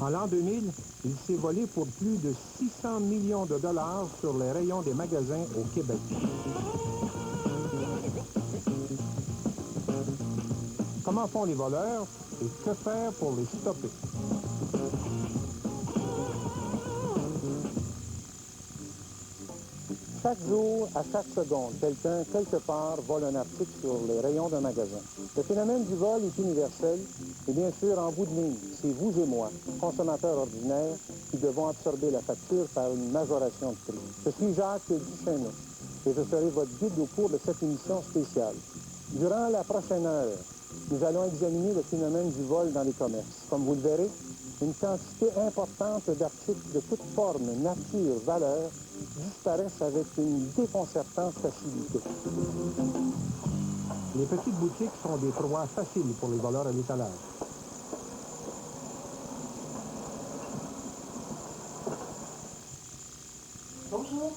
En l'an 2000, il s'est volé pour plus de 600 millions de dollars sur les rayons des magasins au Québec. Comment font les voleurs et que faire pour les stopper? Chaque jour, à chaque seconde, quelqu'un, quelque part, vole un article sur les rayons d'un magasin. Le phénomène du vol est universel et bien sûr, en bout de ligne, c'est vous et moi, consommateurs ordinaires, qui devons absorber la facture par une majoration de prix. Je suis Jacques Duchesneau et je serai votre guide au cours de cette émission spéciale. Durant la prochaine heure, nous allons examiner le phénomène du vol dans les commerces. Comme vous le verrez, une quantité importante d'articles de toute forme, nature, valeur disparaissent avec une déconcertante facilité. Les petites boutiques sont des proies faciles pour les voleurs à l'étalage. Bonjour.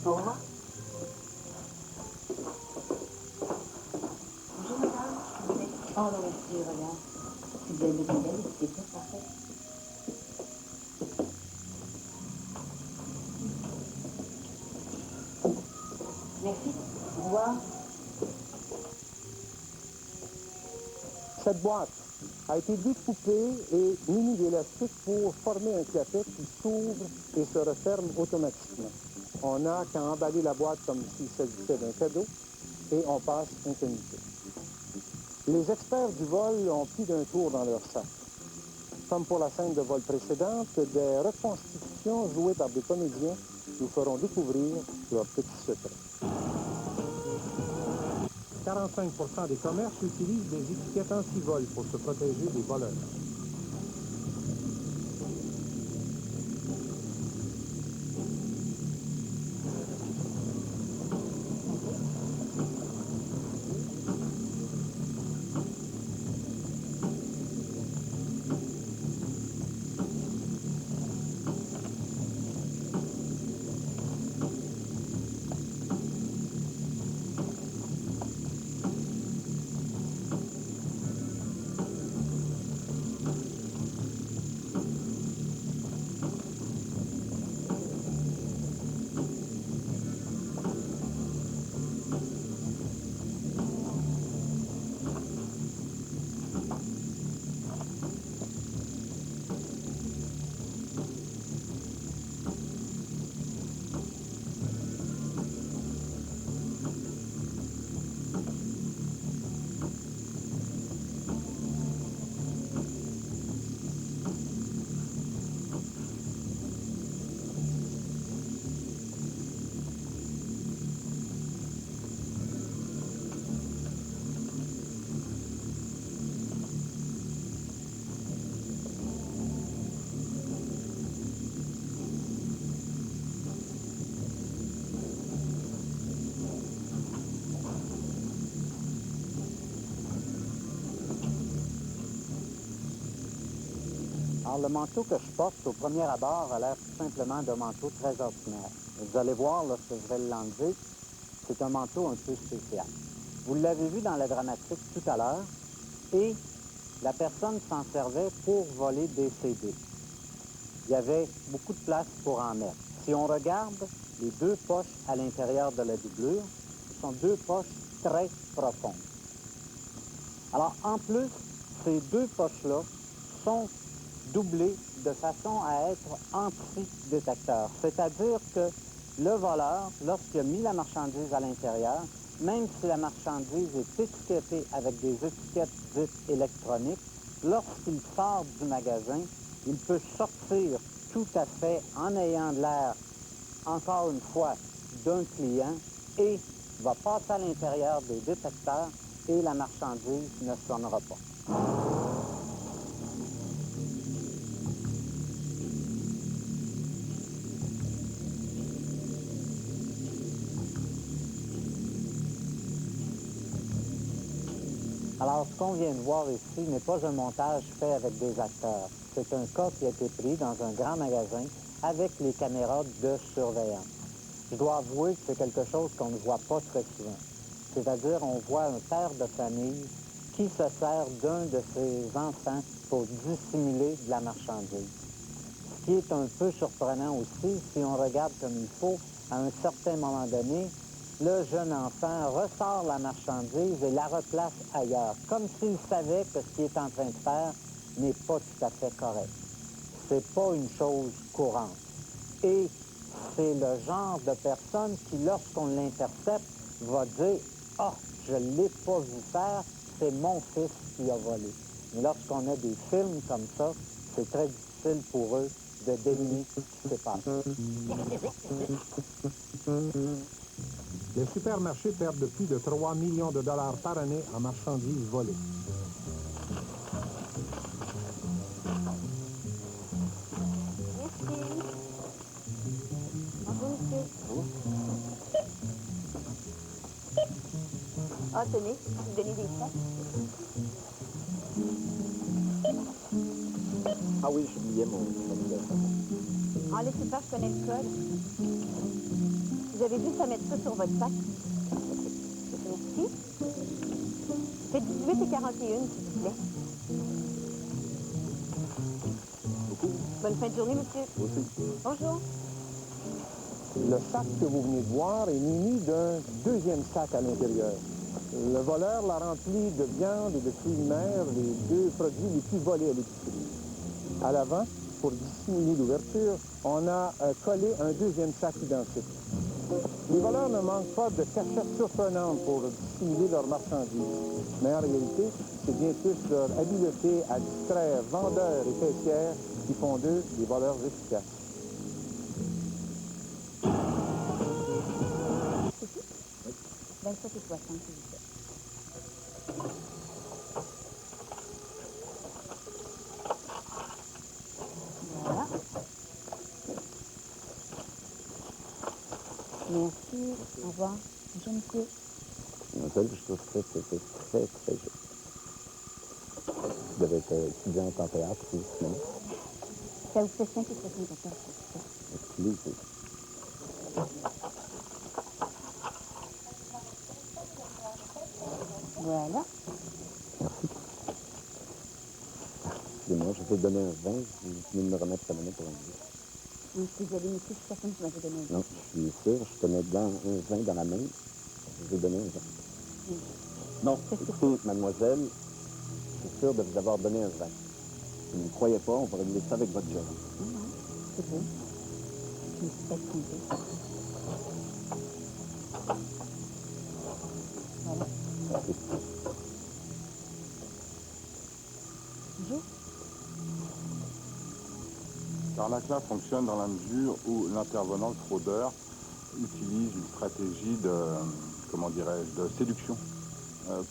Au revoir. Bonjour madame. Oh non, merci, regarde. Si vous avez besoin d'aide, n'hésitez pas, parfait. Merci. Au revoir. Cette boîte a été découpée et munie d'élastique pour former un clapet qui s'ouvre et se referme automatiquement. On n'a qu'à emballer la boîte comme s'il s'agissait d'un cadeau et on passe incognito. Les experts du vol ont plus d'un tour dans leur sac. Comme pour la scène de vol précédente, des reconstitutions jouées par des comédiens nous feront découvrir leurs petits secrets. 45% des commerces utilisent des étiquettes anti-vol pour se protéger des voleurs. Alors, le manteau que je porte au premier abord a l'air tout simplement d'un manteau très ordinaire. Vous allez voir, lorsque je vais l'enlever, c'est un manteau un peu spécial. Vous l'avez vu dans la dramatique tout à l'heure, et la personne s'en servait pour voler des CD. Il y avait beaucoup de place pour en mettre. Si on regarde les deux poches à l'intérieur de la doublure, sont deux poches très profondes. Alors, en plus, ces deux poches-là sont doublées de façon à être anti-détecteurs. C'est-à-dire que le voleur, lorsqu'il a mis la marchandise à l'intérieur, même si la marchandise est étiquetée avec des étiquettes dites électroniques, lorsqu'il sort du magasin, il peut sortir tout à fait en ayant l'air, encore une fois, d'un client et va passer à l'intérieur des détecteurs et la marchandise ne sonnera pas. Alors, ce qu'on vient de voir ici n'est pas un montage fait avec des acteurs. C'est un cas qui a été pris dans un grand magasin avec les caméras de surveillance. Je dois avouer que c'est quelque chose qu'on ne voit pas très souvent. C'est-à-dire, on voit un père de famille qui se sert d'un de ses enfants pour dissimuler de la marchandise. Ce qui est un peu surprenant aussi, si on regarde comme il faut, à un certain moment donné, le jeune enfant ressort la marchandise et la replace ailleurs, comme s'il savait que ce qu'il est en train de faire n'est pas tout à fait correct. C'est pas une chose courante. Et c'est le genre de personne qui, lorsqu'on l'intercepte, va dire « Ah, je ne l'ai pas vu faire, c'est mon fils qui a volé ». Mais lorsqu'on a des films comme ça, c'est très difficile pour eux de deviner ce qui s'est passé. Les supermarchés perdent plus de 3 millions de dollars par année en marchandises volées. Ah, tenez, vous donnez des chèques. Ah oui, j'oubliais mon En laissez faire, je connais le code. Vous avez juste à mettre ça sur votre sac. Merci. Faites 18 et 41, s'il vous plaît. Bonne fin de journée, monsieur. aussi. Bonjour. Le sac que vous venez de voir est muni d'un deuxième sac à l'intérieur. Le voleur l'a rempli de viande et de fruits de mer, les deux produits les plus volés à l'épicerie. À l'avant, pour dissimuler l'ouverture, on a collé un deuxième sac identique. Les voleurs ne manquent pas de cachettes surprenantes pour dissimuler leurs marchandises. Mais en réalité, c'est bien plus leur habileté à distraire vendeurs et caissières qui font d'eux des voleurs efficaces. 27 et 60, s'il vous plaît. Voilà. Merci. Au revoir. Bonjour, monsieur. Je trouve que c'était très, très joli. Je devais être étudiante en théâtre ou cinéma. Ça vous fait 5 et 74, c'est ça. Exclusez. Voilà. Merci. Excusez-moi, je vais te donner un 20. Vous venez de me remettre ta monnaie pour un 10. Oui, je suis désolée, monsieur, je suis certaine que vous m'avez donné un Non, je suis sûr, je tenais un 20 dans la main. Je vais donner un 20. Oui. Non, écoutez, mademoiselle, je suis sûr de vous avoir donné un 20. Si vous ne croyez pas, on va régler ça avec votre gérant. Non, c'est beau. Je me suis peut-être trompée. Voilà. Merci. Bonjour. L'arnaque-là fonctionne dans la mesure où l'intervenant, le fraudeur, utilise une stratégie de, comment dirais-je, de séduction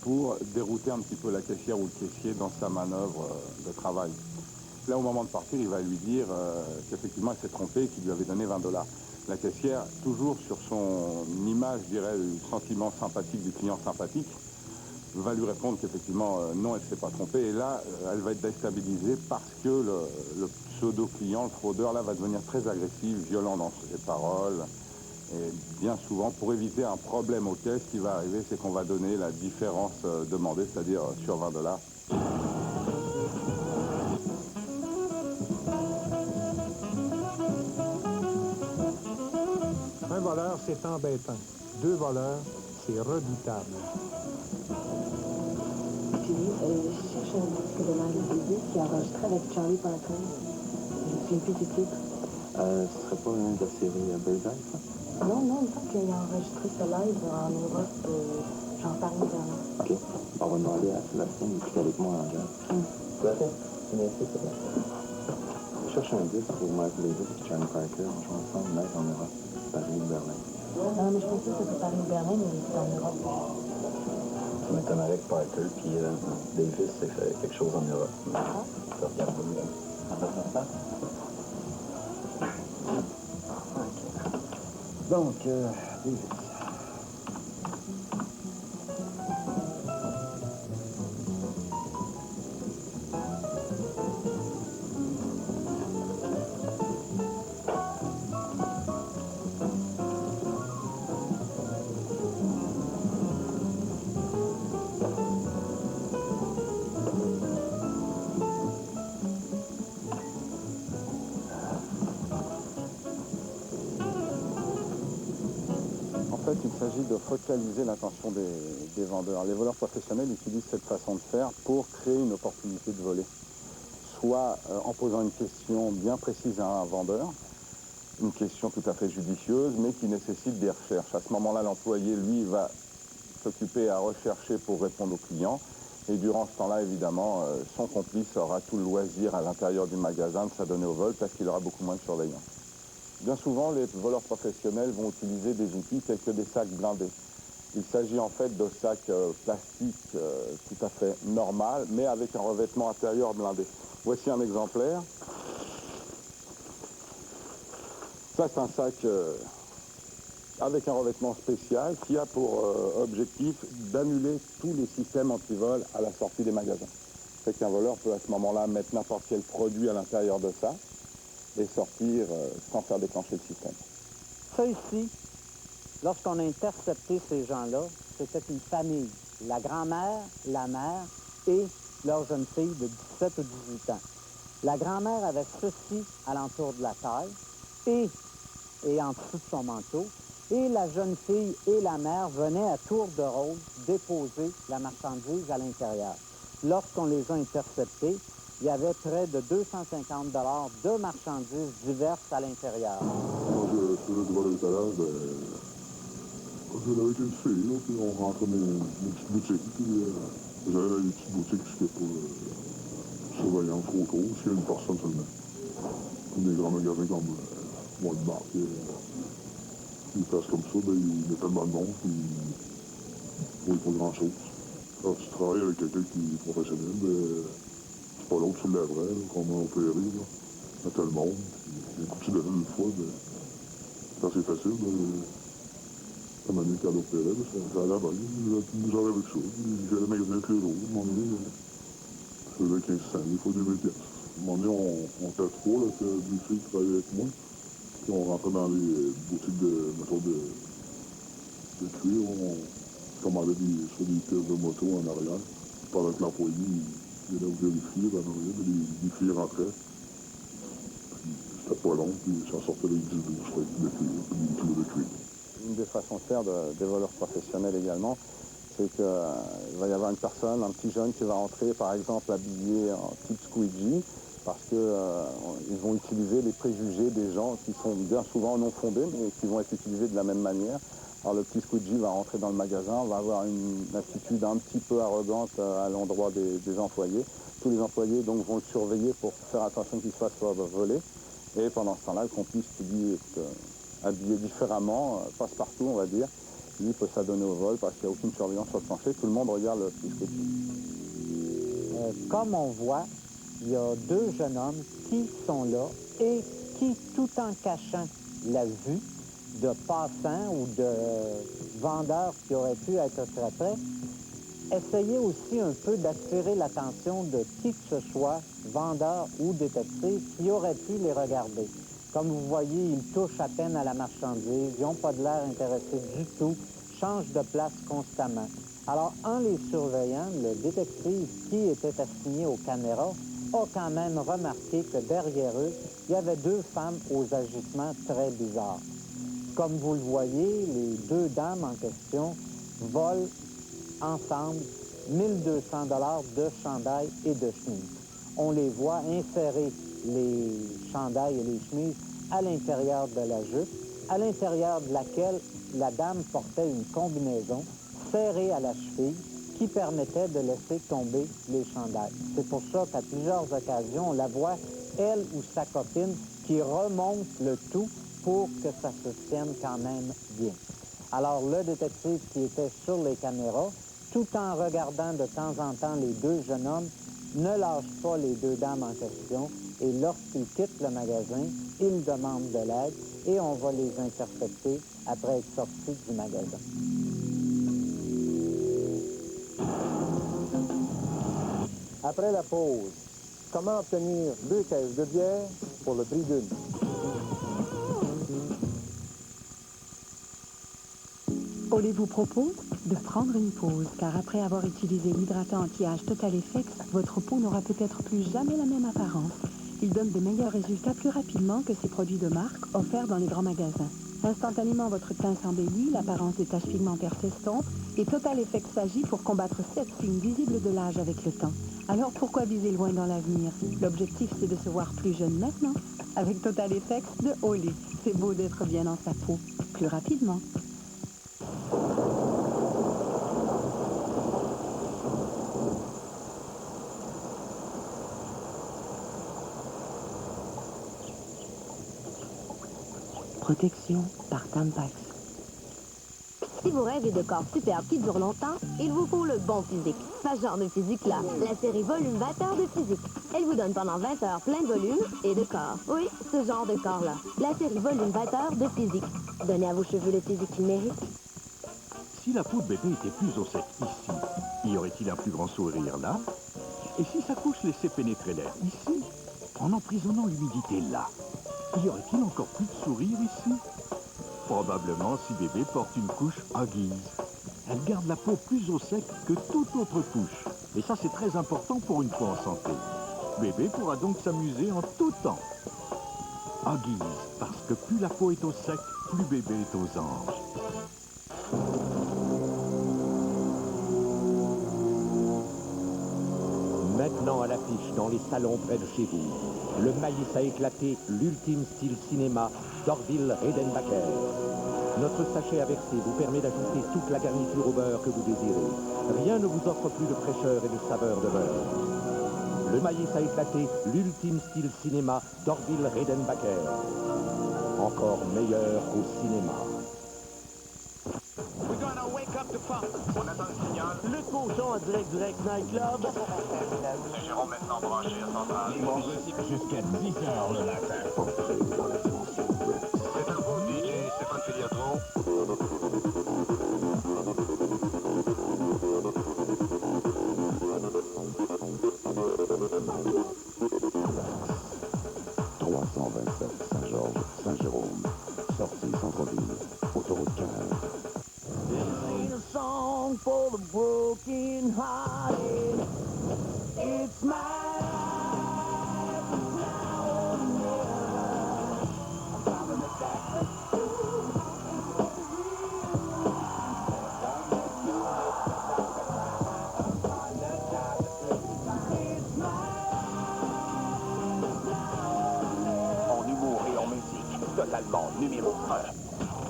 pour dérouter un petit peu la caissière ou le caissier dans sa manœuvre de travail. Là, au moment de partir, il va lui dire qu'effectivement, il s'est trompé et qu'il lui avait donné 20 $. La caissière, toujours sur son image, je dirais, du sentiment sympathique du client sympathique, va lui répondre qu'effectivement, non, elle ne s'est pas trompée. Et là, elle va être déstabilisée parce que le pseudo-client, le fraudeur, là, va devenir très agressif, violent dans ses paroles. Et bien souvent, pour éviter un problème aux caisses, ce qui va arriver, c'est qu'on va donner la différence demandée, c'est-à-dire sur 20 $. Un voleur, c'est embêtant. Deux voleurs, c'est redoutable. Puis, je cherche un disque de Miles Davis qui a enregistré avec Charlie Parker. Je ne me souviens plus du titre. Ce serait pas une de la série Bird Eye, ça? Non, il me semble qu'il a enregistré ce live en Europe, genre Paris-Berlin. OK. On va demander à Sébastien d'écouter avec moi en jazz. Sébastien, merci, Sébastien. Je cherche un disque pour Miles Davis et Charlie Parker. On joue ensemble live en Europe, Paris-Berlin. Non, mais je pensais que c'était Paris-Berlin, mais c'est en Europe. Ça m'étonnerait que Parker puis Davis ait fait quelque chose en Europe. Ça regarde pas. Donc, Davis. En fait, il s'agit de focaliser l'attention des vendeurs. Les voleurs professionnels utilisent cette façon de faire pour créer une opportunité de voler. Soit en posant une question bien précise à un vendeur, une question tout à fait judicieuse, mais qui nécessite des recherches. À ce moment-là, l'employé, lui, va s'occuper à rechercher pour répondre aux clients. Et durant ce temps-là, évidemment, son complice aura tout le loisir à l'intérieur du magasin de s'adonner au vol parce qu'il aura beaucoup moins de surveillance. Bien souvent, les voleurs professionnels vont utiliser des outils tels que des sacs blindés. Il s'agit en fait de sacs plastiques tout à fait normal, mais avec un revêtement intérieur blindé. Voici un exemplaire. Ça, c'est un sac avec un revêtement spécial qui a pour objectif d'annuler tous les systèmes anti-vol à la sortie des magasins. C'est qu'un voleur peut à ce moment-là mettre n'importe quel produit à l'intérieur de ça et sortir sans faire déclencher le système. Ça ici, lorsqu'on a intercepté ces gens-là, c'était une famille. La grand-mère, la mère et leur jeune fille de 17 ou 18 ans. La grand-mère avait ceci alentour de la taille et en dessous de son manteau. Et la jeune fille et la mère venaient à tour de rôle déposer la marchandise à l'intérieur. Lorsqu'on les a interceptés, il y avait près de 250 $ de marchandises diverses à l'intérieur. Moi, je faisais du vol à l'étalage, j'allais avec une fille, là, puis on rentrait dans une petite boutique, puis j'allais dans une petite boutique, c'était pas surveillance trop tôt, s'il y a une personne seulement. Comme des grands magasins comme Walmart, des places comme ça, ben, il y a tellement de monde, puis il ne faut pas grand-chose. Quand tu travailles avec quelqu'un qui est professionnel, ben, pas l'autre sur la vraie, qu'on a opéré, là, à tout le monde. Puis, un coup de donné une fois, ben, c'est assez facile. La manière qu'elle opérait, ça allait bien. J'arrivais avec ça. J'allais magasiner tous les jours. À un moment donné, je faisais 15 cents, des fois 2000 pièces. À un moment donné, on était trois, là, que deux filles qui travaillaient avec moi. Puis on rentrait dans les boutiques de cuir. On commandait soit des pièces de moto en arrière. Pendant que l'employé, il allait vérifier dans l'arrière, les filles rentraient. Puis c'était pas long, puis ça sortait avec 10-12 feuilles de cuir, puis des kilos de cuir. Une des façons de faire des voleurs professionnels également, c'est qu'il va y avoir une personne, un petit jeune qui va entrer, par exemple, habillé en type squeegee, parce qu'ils vont utiliser les préjugés des gens qui sont bien souvent non fondés, mais qui vont être utilisés de la même manière. Alors le petit squeegee va rentrer dans le magasin, va avoir une attitude un petit peu arrogante à l'endroit des employés. Tous les employés donc vont le surveiller pour faire attention qu'il ne se fasse pas voler. Et pendant ce temps-là, le complice qui lui est habillé différemment, passe partout on va dire, lui peut s'adonner au vol parce qu'il n'y a aucune surveillance sur le plancher. Tout le monde regarde le petit squeegee. Comme on voit, il y a deux jeunes hommes qui sont là et qui, tout en cachant la vue de passants ou de vendeurs qui auraient pu être très près, essayaient aussi un peu d'attirer l'attention de qui que ce soit, vendeur ou détective, qui aurait pu les regarder. Comme vous voyez, ils touchent à peine à la marchandise, ils n'ont pas de l'air intéressés du tout, changent de place constamment. Alors, en les surveillant, le détective qui était assigné aux caméras a quand même remarqué que derrière eux, il y avait deux femmes aux agissements très bizarres. Comme vous le voyez, les deux dames en question volent ensemble 1200 $ de chandail et de chemise. On les voit insérer les chandails et les chemises à l'intérieur de la jupe, à l'intérieur de laquelle la dame portait une combinaison serrée à la cheville qui permettait de laisser tomber les chandails. C'est pour ça qu'à plusieurs occasions, on la voit, elle ou sa copine, qui remonte le tout pour que ça se tienne quand même bien. Alors, le détective qui était sur les caméras, tout en regardant de temps en temps les deux jeunes hommes, ne lâche pas les deux dames en question et lorsqu'ils quittent le magasin, ils demandent de l'aide et on va les intercepter après être sortis du magasin. Après la pause, comment obtenir 2 caisses de bière pour le prix d'une? Olé vous propose de prendre une pause, car après avoir utilisé l'hydratant anti-âge Total Effects, votre peau n'aura peut-être plus jamais la même apparence. Il donne de meilleurs résultats plus rapidement que ces produits de marque offerts dans les grands magasins. Instantanément, votre teint s'embellit, l'apparence des taches pigmentaires s'estompe, et Total Effects s'agit pour combattre 7 signes visibles de l'âge avec le temps. Alors pourquoi viser loin dans l'avenir? L'objectif, c'est de se voir plus jeune maintenant. Avec Total Effects de Olé, c'est beau d'être bien dans sa peau, plus rapidement. Protection par Tampax. Si vous rêvez de corps superbes qui durent longtemps, il vous faut le bon physique. Ce genre de physique-là, la série Volume 20 heures de physique. Elle vous donne pendant 20 heures plein de volume et de corps. Oui, ce genre de corps-là. La série Volume 20 heures de physique. Donnez à vos cheveux le physique qu'ils méritent. Si la peau de bébé était plus au sec ici, y aurait-il un plus grand sourire là? Et si sa couche laissait pénétrer l'air ici, en emprisonnant l'humidité là, y aurait-il encore plus de sourire ici? Probablement si bébé porte une couche Huggies. Elle garde la peau plus au sec que toute autre couche. Et ça, c'est très important pour une peau en santé. Bébé pourra donc s'amuser en tout temps. Huggies, parce que plus la peau est au sec, plus bébé est aux anges. Maintenant à l'affiche dans les salons près de chez vous, le maïs a éclaté, l'ultime style cinéma d'Orville Redenbacher. Notre sachet à verser vous permet d'ajouter toute la garniture au beurre que vous désirez. Rien ne vous offre plus de fraîcheur et de saveur de beurre. Le maïs a éclaté, l'ultime style cinéma d'Orville Redenbacher. Encore meilleur qu'au cinéma. On attend le signal. Le cochon en direct Nightclub. C'est Jérôme maintenant branché à Centrale. Jusqu'à 10h le matin. C'est à vous, DJ Stéphane Filiatro. Saint-Georges, Saint-Jérôme. Sortie centre-ville. Autoroute 15. A song for the broken hearted. It's my life now or never. I'm coming back. En humour et en musique, totalement numéro 1.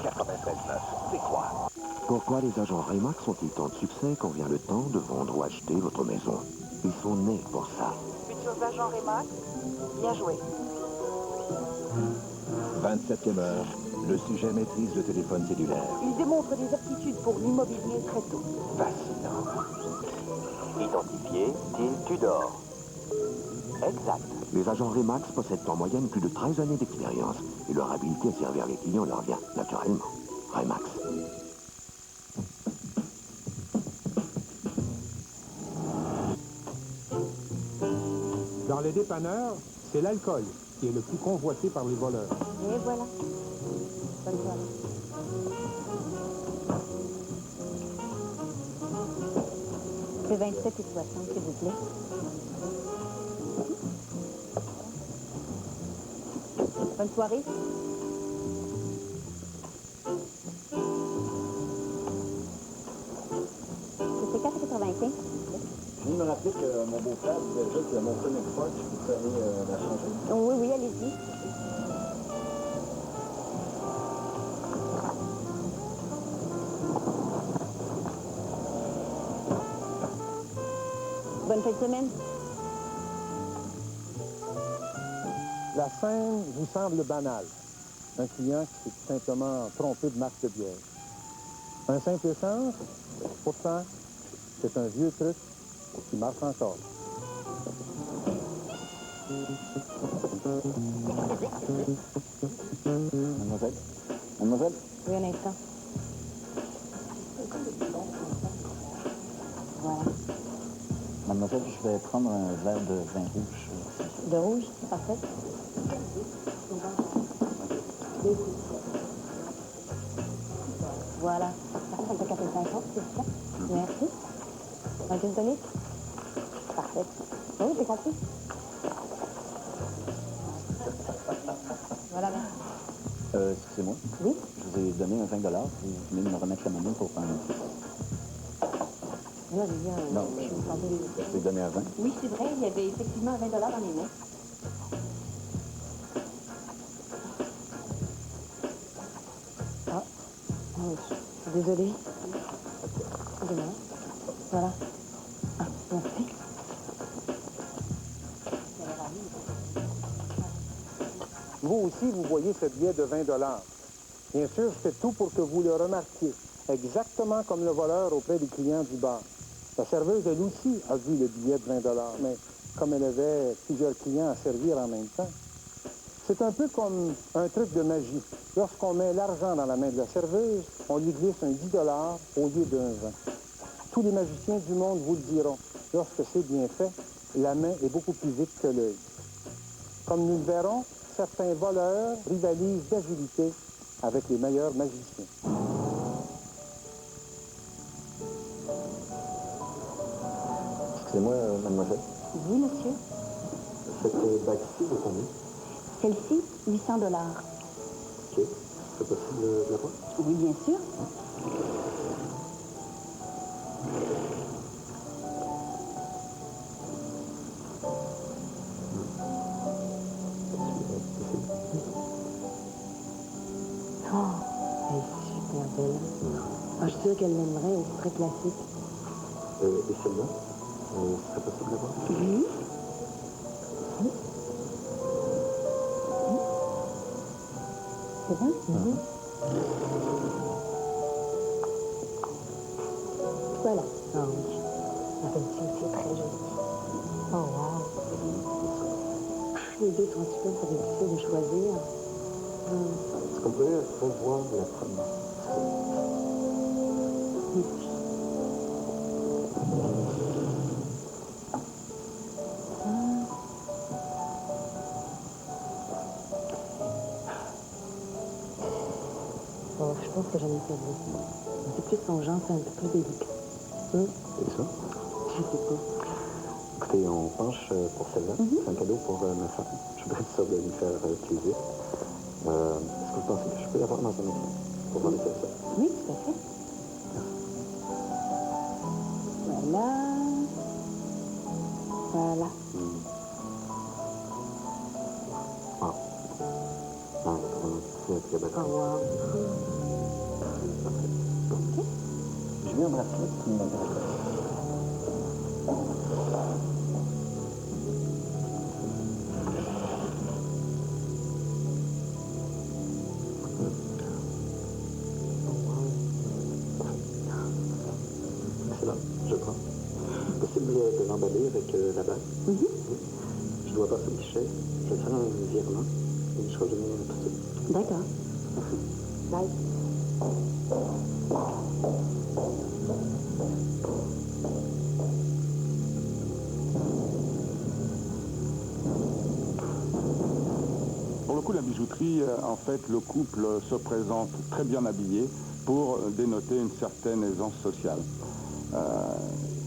93.9, c'est quoi? Pourquoi les agents Remax ont-ils tant de succès quand vient le temps de vendre ou acheter votre maison? Ils sont nés pour ça. Futurs agents Remax, bien joué. 27e heure, le sujet maîtrise le téléphone cellulaire. Il démontre des aptitudes pour l'immobilier très tôt. Fascinant. Identifié, Tim Tudor. Exact. Les agents Remax possèdent en moyenne plus de 13 années d'expérience et leur habileté à servir les clients leur vient naturellement. Remax. Dans les dépanneurs, c'est l'alcool qui est le plus convoité par les voleurs. Et voilà. Bonne soirée. C'est 27 et 60, s'il vous plaît. Bonne soirée. c'est 4,95. Je viens de me rappeler que mon beau-frère disait déjà que mon Fun Export, je peux aller la changer. Oui, oui, allez-y. Bonne fin de semaine. La scène vous semble banale. Un client qui s'est tout simplement trompé de marque de bière. Un simple échange, pourtant, c'est un vieux truc qui marche encore. Mademoiselle? Mademoiselle? Oui, un instant. Voilà. Mademoiselle, je vais prendre un verre de vin rouge. De rouge, parfait. Voilà. Ça fait 4,50, c'est ça? Merci. Un gin tonic? Parfait. Oui, j'ai compris. Voilà, merci. Excusez-moi. Oui? Je vous ai donné un 20 $. Vous venez de me remettre la monnaie pour prendre un petit. Là, j'ai dit un... Non, je vous ai donné un 20. Oui, c'est vrai, il y avait effectivement 20 $ dans mes mains. Ah, oui, désolée. Excusez-moi. Voilà. Ah, merci. Vous aussi, vous voyez ce billet de 20 $. Bien sûr, je fais tout pour que vous le remarquiez, exactement comme le voleur auprès des clients du bar. La serveuse, elle aussi, a vu le billet de 20 $, mais comme elle avait plusieurs clients à servir en même temps, c'est un peu comme un truc de magie. Lorsqu'on met l'argent dans la main de la serveuse, on lui glisse un 10 $ au lieu d'un 20. Tous les magiciens du monde vous le diront. Lorsque c'est bien fait, la main est beaucoup plus vite que l'œil. Comme nous le verrons, certains voleurs rivalisent d'agilité avec les meilleurs magiciens. Excusez-moi, mademoiselle. Oui, monsieur. Cette bague-ci vaut combien? Celle-ci, 800 $. OK. C'est possible de la voir? Oui, bien sûr. Oh, elle est super belle. Ah, je suis sûre qu'elle l'aimerait, elle est très classique. Et celle-là? Ce serait possible de la voir? Oui. C'est bon? Voilà. Ah oui. La celle-ci aussi est très jolie. Oh, wow. Les deux sont super pour difficile de choisir. Est-ce qu'on pourrait revoir la première? Oui. Oh, je pense que j'en ai perdu. C'est plus son genre, c'est un peu plus délicat. C'est ça? Je sais pas. Écoutez, on penche pour celle-là. C'est un cadeau pour ma femme. Je voudrais être sûr de lui faire plaisir. Est-ce que vous pensez que je peux l'avoir dans un écran pour voir lesquels ça? Oui, tout à fait. Voilà. Voilà. Ah. Ah, c'est très belle. Oh, wow. OK. Je vais un bracelet qui m'intéresse. Excellent, je prends. Possible de l'emballer avec la bague? Je dois passer au guichet, je vais faire un virement et je reviens tout de suite. D'accord. Bye. Pour le coup, la bijouterie, en fait, le couple se présente très bien habillé pour dénoter une certaine aisance sociale.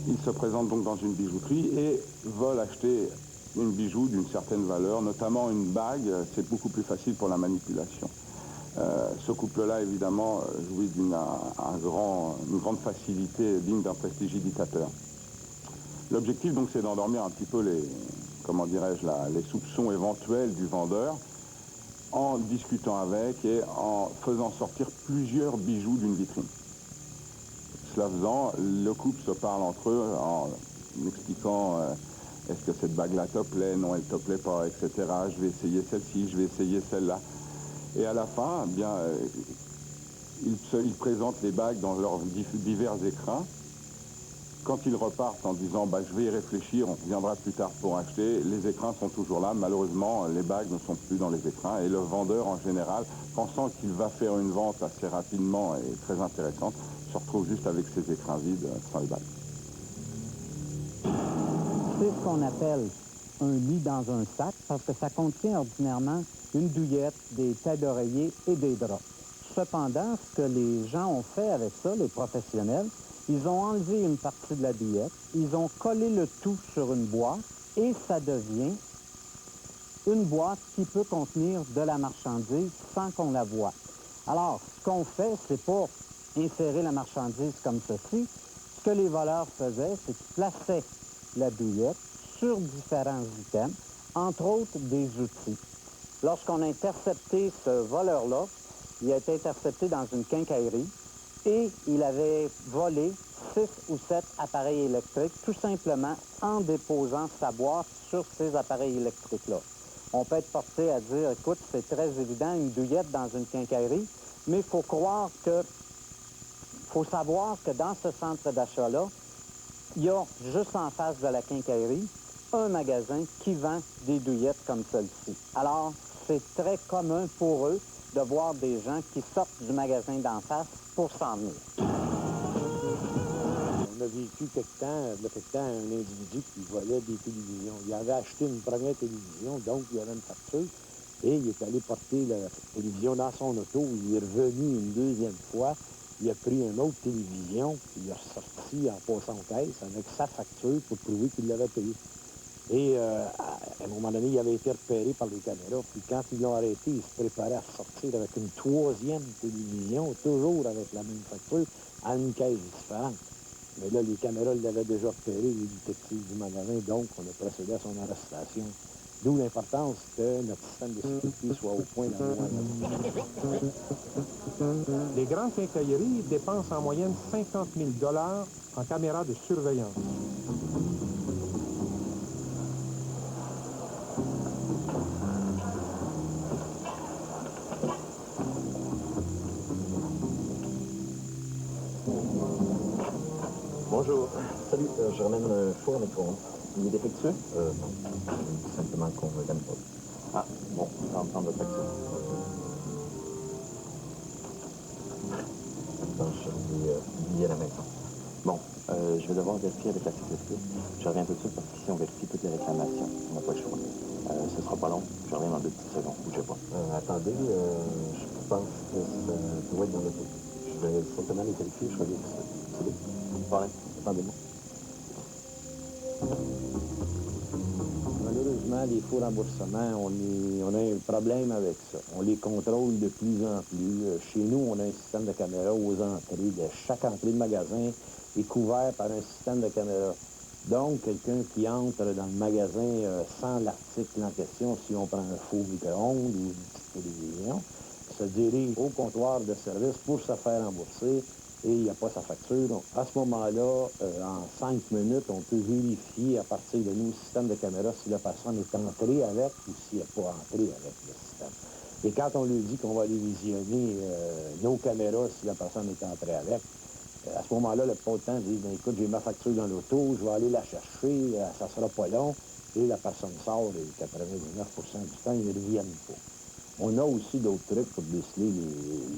Ils se présentent donc dans une bijouterie et veulent acheter une bijou d'une certaine valeur, notamment une bague, c'est beaucoup plus facile pour la manipulation. Ce couple-là, évidemment, jouit d'une grande facilité digne d'un prestidigitateur. L'objectif, donc, c'est d'endormir un petit peu les soupçons éventuels du vendeur en discutant avec et en faisant sortir plusieurs bijoux d'une vitrine. Cela faisant, le couple se parle entre eux en expliquant est-ce que cette bague-là te plaît, non, elle te plaît pas, etc. Je vais essayer celle-ci, je vais essayer celle-là. Et à la fin, eh bien, ils présentent les bagues dans leurs divers écrins. Quand ils repartent en disant bah, je vais y réfléchir, on reviendra plus tard pour acheter, les écrins sont toujours là. Malheureusement, les bagues ne sont plus dans les écrins. Et le vendeur, en général, pensant qu'il va faire une vente assez rapidement et très intéressante, se retrouve juste avec ses écrins vides sans les bagues. C'est ce qu'on appelle un lit dans un sac, parce que ça contient ordinairement une douillette, des têtes d'oreiller et des draps. Cependant, ce que les gens ont fait avec ça, les professionnels, ils ont enlevé une partie de la douillette, ils ont collé le tout sur une boîte et ça devient une boîte qui peut contenir de la marchandise sans qu'on la voie. Alors, ce qu'on fait, c'est pas insérer la marchandise comme ceci. Ce que les voleurs faisaient, c'est qu'ils plaçaient la douillette sur différents items, entre autres des outils. Lorsqu'on a intercepté ce voleur-là, il a été intercepté dans une quincaillerie et il avait volé 6 ou 7 appareils électriques, tout simplement en déposant sa boîte sur ces appareils électriques-là. On peut être porté à dire, écoute, c'est très évident, une douillette dans une quincaillerie, mais il faut savoir que dans ce centre d'achat-là, il y a juste en face de la quincaillerie un magasin qui vend des douillettes comme celle-ci. Alors, c'est très commun pour eux de voir des gens qui sortent du magasin d'en face pour s'en venir. On a vécu quelque temps un individu qui volait des télévisions. Il avait acheté une première télévision, donc il avait une facture, et il est allé porter la télévision dans son auto. Il est revenu une deuxième fois, il a pris une autre télévision, puis il est ressorti en passant aux caisses avec sa facture pour prouver qu'il l'avait payé. Et à un moment donné, il avait été repéré par les caméras, puis quand ils l'ont arrêté, il se préparait à sortir avec une troisième télévision, toujours avec la même facture, à une caisse différente. Mais là, les caméras l'avaient déjà repéré, les détectives du magasin, donc on a procédé à son arrestation. D'où l'importance que notre système de sécurité soit au point d'avoir. Les grandes quincailleries dépensent en moyenne 50 000 $ en caméras de surveillance. Bonjour. Salut, je ramène un four micro-ondes. Il est défectueux? Non. Simplement qu'on ne l'aime pas. Ah, bon, on va prendre votre facture. Attends, je vais oublier la maison. Bon, je vais devoir vérifier avec la sécurité. Je reviens tout de suite parce qu'ici, on vérifie toutes les réclamations. On n'a pas le choix. Ce sera pas long. Je reviens dans 2 petites secondes. Bougez pas. Attendez, je pense que ça doit être dans l'auto. Je vais simplement les vérifier. Je reviens tout de suite. C'est bon? Voilà. Attendez-moi. Malheureusement, les faux remboursements, on a un problème avec ça. On les contrôle de plus en plus. Chez nous, on a un système de caméras aux entrées. Chaque entrée de magasin est couvert par un système de caméras. Donc, quelqu'un qui entre dans le magasin sans l'article en question, si on prend un faux micro-ondes ou une petite télévision, se dirige au comptoir de service pour se faire rembourser. Et il n'y a pas sa facture. Donc, à ce moment-là, en 5 minutes, on peut vérifier à partir de nos systèmes de caméra si la personne est entrée avec ou si elle n'est pas entrée avec le système. Et quand on lui dit qu'on va aller visionner nos caméras si la personne est entrée avec, à ce moment-là, le potent dit, ben, écoute, j'ai ma facture dans l'auto, je vais aller la chercher, ça sera pas long. Et la personne sort et 99% du temps, ils ne reviennent pas. On a aussi d'autres trucs pour déceler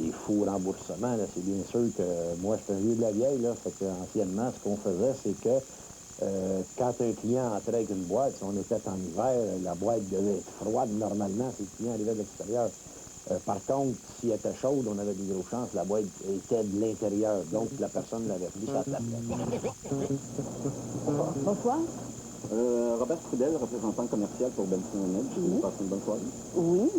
les faux remboursements. C'est bien sûr que moi, je suis un vieux de la vieille. Là, fait que, anciennement, ce qu'on faisait, c'est que quand un client entrait avec une boîte, si on était en hiver, la boîte devait être froide normalement si le client arrivait de l'extérieur. Par contre, s'il était chaude, on avait des grosses chances, la boîte était de l'intérieur. Donc, la personne l'avait pris, ça tapait. Bonsoir. Robert Trudel, représentant commercial pour Benson & Edge. Vous passez une bonne soirée? Oui.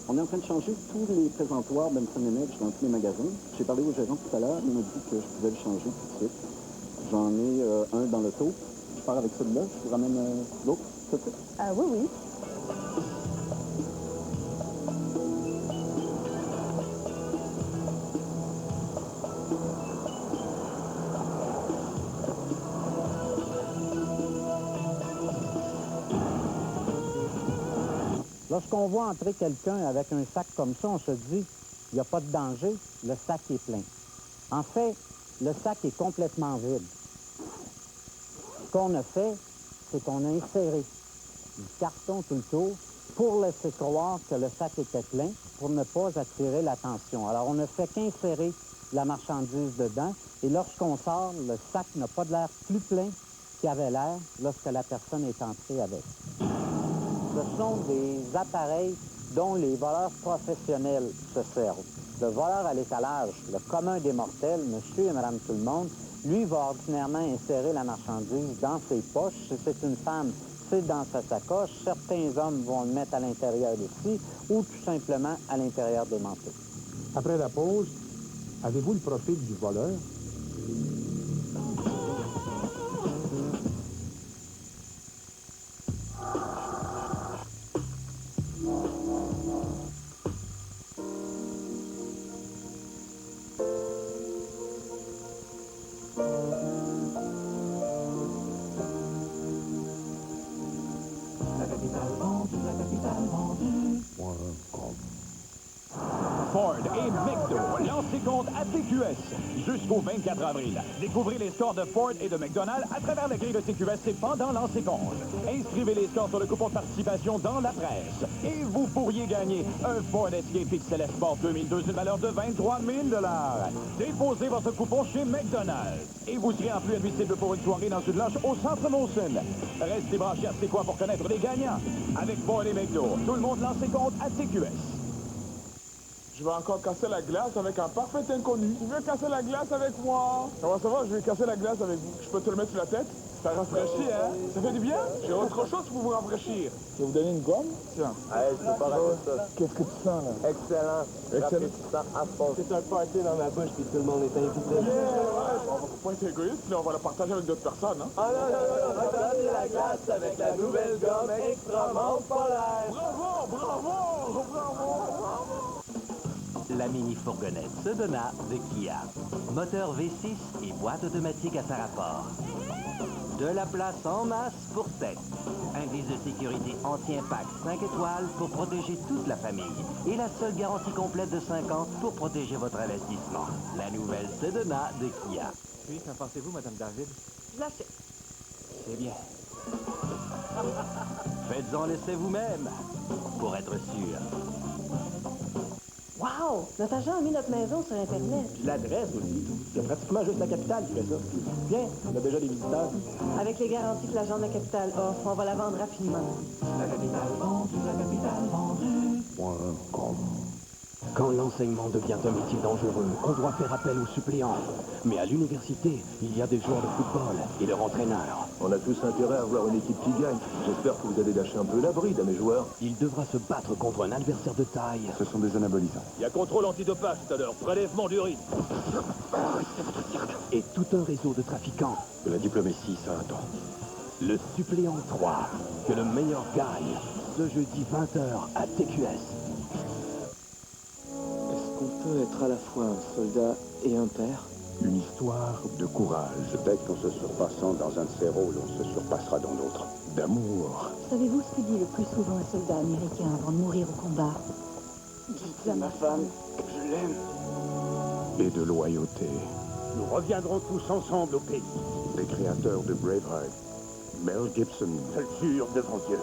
On est en train de changer tous les présentoirs Benson & Edge dans tous les magasins. J'ai parlé au gérant tout à l'heure, il m'a dit que je pouvais le changer tout de suite. J'en ai un dans l'auto. Je pars avec celui-là, je vous ramène l'autre tout de suite. Oui. Lorsqu'on voit entrer quelqu'un avec un sac comme ça, on se dit, il n'y a pas de danger, le sac est plein. En fait, le sac est complètement vide. Ce qu'on a fait, c'est qu'on a inséré du carton tout le tour pour laisser croire que le sac était plein, pour ne pas attirer l'attention. Alors, on ne fait qu'insérer la marchandise dedans, et lorsqu'on sort, le sac n'a pas de l'air plus plein qu'il avait l'air lorsque la personne est entrée avec. Ce sont des appareils dont les voleurs professionnels se servent. Le voleur à l'étalage, le commun des mortels, monsieur et madame tout le monde, lui va ordinairement insérer la marchandise dans ses poches. Si c'est une femme, c'est dans sa sacoche. Certains hommes vont le mettre à l'intérieur ici ou tout simplement à l'intérieur des manteaux. Après la pause, avez-vous le profil du voleur? Ford et McDo, lancez compte à TQS jusqu'au 24 avril. Découvrez les scores de Ford et de McDonald's à travers la grille de TQS et pendant lancez compte. Inscrivez les scores sur le coupon de participation dans la presse. Et vous pourriez gagner un Ford Escape XL Sport 2002 d'une valeur de 23 000 $. Déposez votre coupon chez McDonald's. Et vous serez en plus admissible pour une soirée dans une loge au Centre Molson. Restez branchés à C'est quoi pour connaître les gagnants. Avec Ford et McDo, tout le monde lancez compte à TQS. Je vais encore casser la glace avec un parfait inconnu. Tu veux casser la glace avec moi? Comment ça va? Je vais casser la glace avec vous. Je peux te le mettre sur la tête? Ça rafraîchit, hein? Ça fait du bien? J'ai autre chose pour vous rafraîchir. Je vais vous donner une gomme? Tiens. Hey, je peux pas raconter ça. Qu'est-ce que tu sens, là? Excellent. Rafraîchissant à fond. C'est un party dans ma bouche, puis tout le monde est invité. Faut pas être égoïste, là. On va le partager avec d'autres personnes, hein? Ah non, regardez la glace avec la nouvelle gomme extra menthe polaire. Bravo! La mini-fourgonnette Sedona de Kia. Moteur V6 et boîte automatique à sa rapport. De la place en masse pour tête. Un vis de sécurité anti-impact 5 étoiles pour protéger toute la famille. Et la seule garantie complète de 5 ans pour protéger votre investissement. La nouvelle Sedona de Kia. Puis, qu'en pensez-vous, Madame David? Je l'achète. C'est bien. Faites-en l'essai vous-même pour être sûr. Wow! Notre agent a mis notre maison sur Internet. Puis l'adresse aussi. C'est pratiquement juste la capitale qui fait ça. Bien, on a déjà des visiteurs. Avec les garanties que l'agent de la capitale offre, on va la vendre rapidement. La capitale vendue. Quand l'enseignement devient un métier dangereux, on doit faire appel aux suppléants. Mais à l'université, il y a des joueurs de football et leur entraîneur. On a tous intérêt à avoir une équipe qui gagne. J'espère que vous allez lâcher un peu la bride à mes joueurs. Il devra se battre contre un adversaire de taille. Ce sont des anabolisants. Il y a contrôle antidopage tout à l'heure, prélèvement d'urine. Et tout un réseau de trafiquants. De la diplomatie, ça attend. Le suppléant 3. Que le meilleur gagne. Ce jeudi 20h à TQS. Est-ce qu'on peut être à la fois un soldat et un père? Une histoire de courage. Peut-être qu'en se surpassant dans un de ces rôles, on se surpassera dans d'autres. D'amour. Savez-vous ce que dit le plus souvent un soldat américain avant de mourir au combat? Dites à ma femme que je l'aime. Et de loyauté. Nous reviendrons tous ensemble au pays. Les créateurs de Braveheart, Mel Gibson. Je le jure devant Dieu.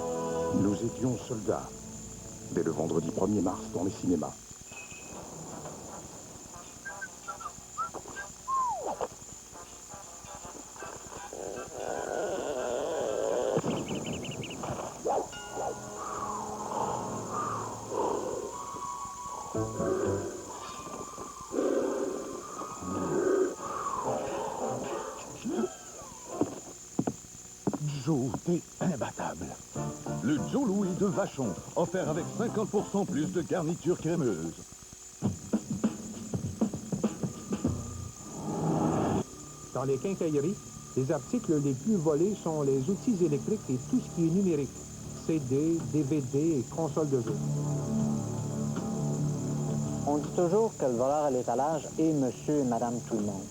Nous étions soldats. Dès le vendredi 1er mars dans les cinémas. Joe, t'es imbattable. Le Joe Louis de Vachon, offert avec 50% plus de garniture crémeuse. Dans les quincailleries, les articles les plus volés sont les outils électriques et tout ce qui est numérique. CD, DVD et consoles de jeux. On dit toujours que le voleur à l'étalage est monsieur et madame tout le monde.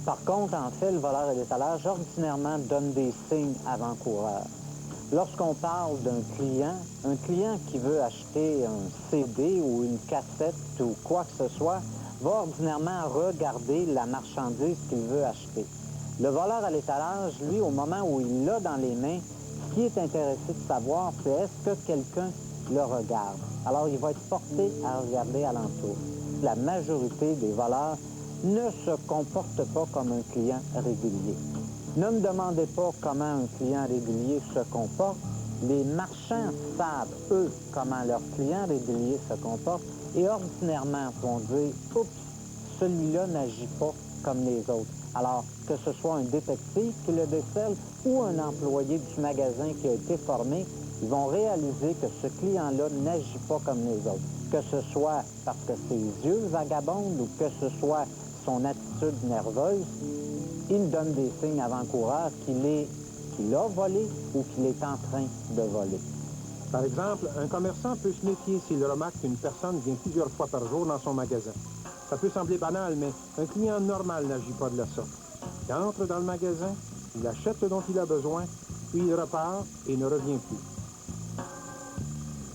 Par contre, en fait, le voleur à l'étalage, ordinairement, donne des signes avant-coureurs. Lorsqu'on parle d'un client, un client qui veut acheter un CD ou une cassette ou quoi que ce soit, va ordinairement regarder la marchandise qu'il veut acheter. Le voleur à l'étalage, lui, au moment où il l'a dans les mains, ce qui est intéressé de savoir, c'est est-ce que quelqu'un le regarde. Alors, il va être porté à regarder alentour. La majorité des voleurs ne se comportent pas comme un client régulier. Ne me demandez pas comment un client régulier se comporte. Les marchands savent, eux, comment leur client régulier se comporte et ordinairement vont dire « Oups, celui-là n'agit pas comme les autres ». Alors, que ce soit un détective qui le décèle ou un employé du magasin qui a été formé, ils vont réaliser que ce client-là n'agit pas comme les autres. Que ce soit parce que ses yeux vagabondent ou que ce soit son attitude nerveuse, il donne des signes avant-coureurs qu'il a volé ou qu'il est en train de voler. Par exemple, un commerçant peut se méfier s'il remarque qu'une personne vient plusieurs fois par jour dans son magasin. Ça peut sembler banal, mais un client normal n'agit pas de la sorte. Il entre dans le magasin, il achète ce dont il a besoin, puis il repart et ne revient plus.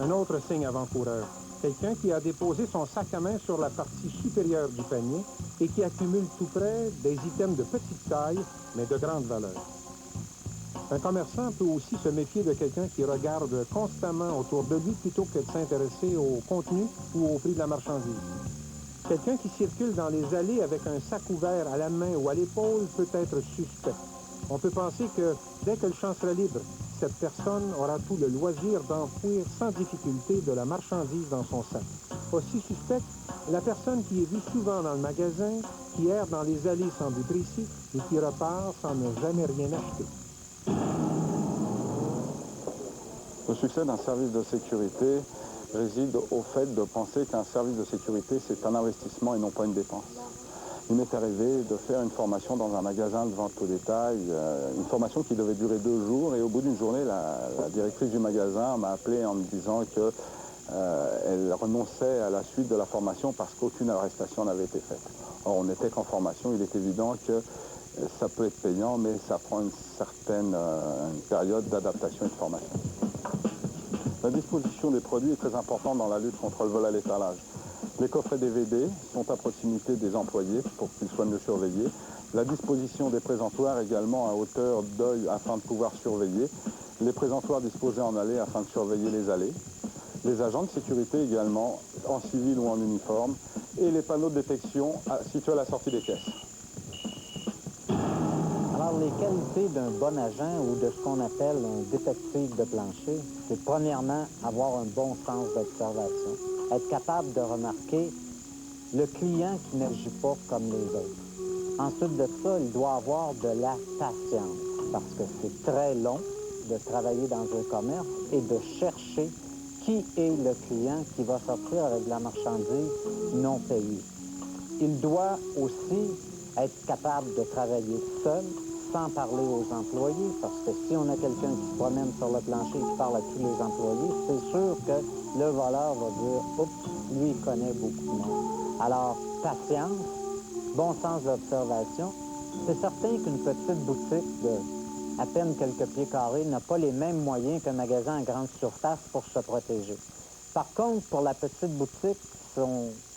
Un autre signe avant-coureur, quelqu'un qui a déposé son sac à main sur la partie supérieure du panier et qui accumule tout près des items de petite taille, mais de grande valeur. Un commerçant peut aussi se méfier de quelqu'un qui regarde constamment autour de lui plutôt que de s'intéresser au contenu ou au prix de la marchandise. Quelqu'un qui circule dans les allées avec un sac ouvert à la main ou à l'épaule peut être suspect. On peut penser que dès que le champ sera libre, cette personne aura tout le loisir d'enfouir sans difficulté de la marchandise dans son sac. Aussi suspecte, la personne qui est vue souvent dans le magasin, qui erre dans les allées sans but précis et qui repart sans ne jamais rien acheter. Le succès d'un service de sécurité réside au fait de penser qu'un service de sécurité, c'est un investissement et non pas une dépense. Il m'est arrivé de faire une formation dans un magasin de vente au détail, une formation qui devait durer 2 jours, et au bout d'une journée, la directrice du magasin m'a appelé en me disant qu'elle renonçait à la suite de la formation parce qu'aucune arrestation n'avait été faite. Or, on n'était qu'en formation, il est évident que ça peut être payant, mais ça prend une certaine période d'adaptation et de formation. La disposition des produits est très importante dans la lutte contre le vol à l'étalage. Les coffrets DVD sont à proximité des employés pour qu'ils soient mieux surveillés. La disposition des présentoirs également à hauteur d'œil afin de pouvoir surveiller. Les présentoirs disposés en allée afin de surveiller les allées. Les agents de sécurité également, en civil ou en uniforme. Et les panneaux de détection situés à la sortie des caisses. Alors, les qualités d'un bon agent ou de ce qu'on appelle un détective de plancher, c'est premièrement avoir un bon sens d'observation. Être capable de remarquer le client qui n'agit pas comme les autres. Ensuite de ça, il doit avoir de la patience, parce que c'est très long de travailler dans un commerce et de chercher qui est le client qui va sortir avec de la marchandise non payée. Il doit aussi être capable de travailler seul, sans parler aux employés, parce que si on a quelqu'un qui se promène sur le plancher et qui parle à tous les employés, c'est sûr que le voleur va dire « Oups, lui, il connaît beaucoup de monde ». Alors, patience, bon sens d'observation. C'est certain qu'une petite boutique de à peine quelques pieds carrés n'a pas les mêmes moyens qu'un magasin à grande surface pour se protéger. Par contre, pour la petite boutique,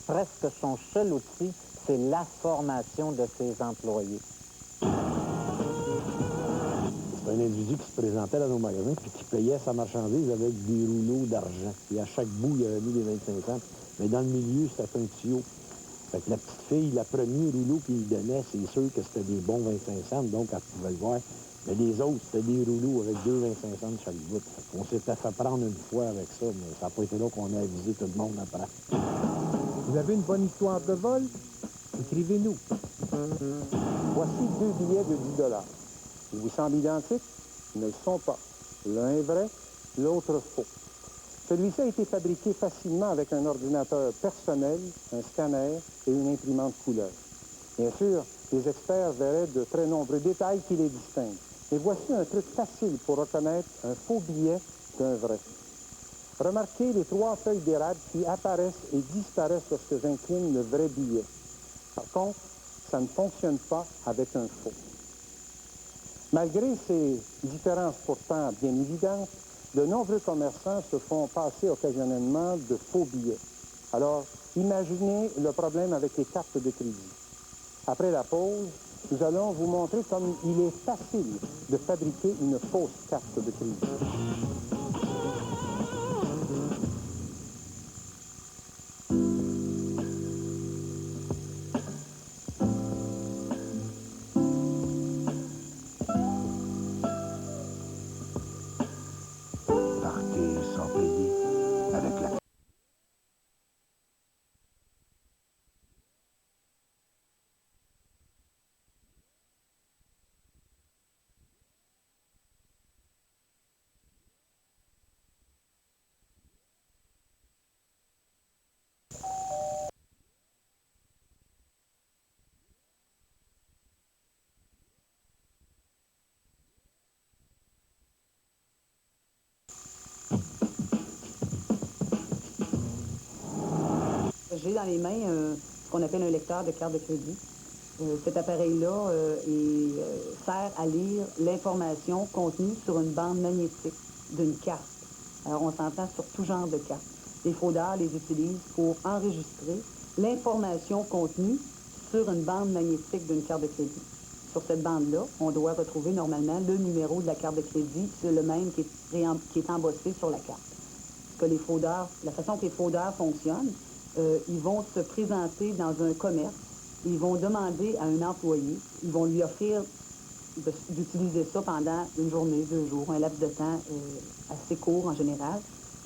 presque son seul outil, c'est la formation de ses employés. C'est un individu qui se présentait dans nos magasins et qui payait sa marchandise avec des rouleaux d'argent. Et à chaque bout, il avait mis des 25 cents. Mais dans le milieu, c'était un tuyau. Fait que la petite fille, le premier rouleau qu'il donnait, c'est sûr que c'était des bons 25 cents, donc elle pouvait le voir. Mais les autres, c'était des rouleaux avec 2 25 cents de chaque bout. On s'était fait prendre une fois avec ça, mais ça n'a pas été là qu'on a avisé tout le monde après. Vous avez une bonne histoire de vol? Écrivez-nous. Voici 2 billets de 10 $. Ils vous semblent identiques? ne le sont pas. L'un est vrai, l'autre faux. Celui-ci a été fabriqué facilement avec un ordinateur personnel, un scanner et une imprimante couleur. Bien sûr, les experts verraient de très nombreux détails qui les distinguent. Mais voici un truc facile pour reconnaître un faux billet d'un vrai. Remarquez les 3 feuilles d'érable qui apparaissent et disparaissent lorsque j'incline le vrai billet. Par contre, ça ne fonctionne pas avec un faux. Malgré ces différences pourtant bien évidentes, de nombreux commerçants se font passer occasionnellement de faux billets. Alors, imaginez le problème avec les cartes de crédit. Après la pause, nous allons vous montrer comme il est facile de fabriquer une fausse carte de crédit. Partez sans payer avec la... J'ai dans les mains ce qu'on appelle un lecteur de carte de crédit. Cet appareil-là sert à lire l'information contenue sur une bande magnétique d'une carte. Alors, on s'entend sur tout genre de cartes. Les fraudeurs les utilisent pour enregistrer l'information contenue sur une bande magnétique d'une carte de crédit. Sur cette bande-là, on doit retrouver normalement le numéro de la carte de crédit, c'est le même qui est embossé sur la carte. Parce que les fraudeurs, la façon que les fraudeurs fonctionnent, ils vont se présenter dans un commerce, ils vont demander à un employé, ils vont lui offrir d'utiliser ça pendant une journée, 2 jours, un laps de temps assez court en général.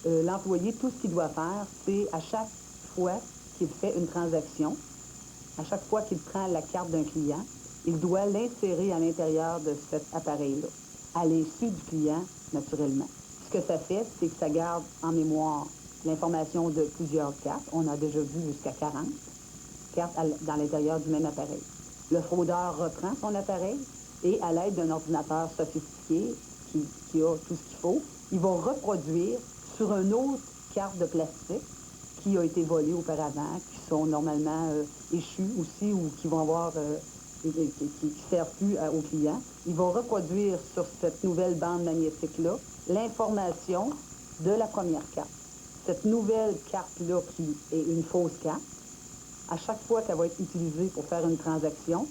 L'employé, tout ce qu'il doit faire, c'est à chaque fois qu'il fait une transaction, à chaque fois qu'il prend la carte d'un client, il doit l'insérer à l'intérieur de cet appareil-là, à l'insu du client, naturellement. Ce que ça fait, c'est que ça garde en mémoire l'information de plusieurs cartes. On a déjà vu jusqu'à 40 cartes dans l'intérieur du même appareil. Le fraudeur reprend son appareil et, à l'aide d'un ordinateur sophistiqué qui a tout ce qu'il faut, il va reproduire sur une autre carte de plastique qui a été volée auparavant, qui sont normalement échues aussi ou qui vont avoir qui ne servent plus aux clients. Il va reproduire sur cette nouvelle bande magnétique-là l'information de la première carte. Cette nouvelle carte-là, qui est une fausse carte, à chaque fois qu'elle va être utilisée pour faire une transaction,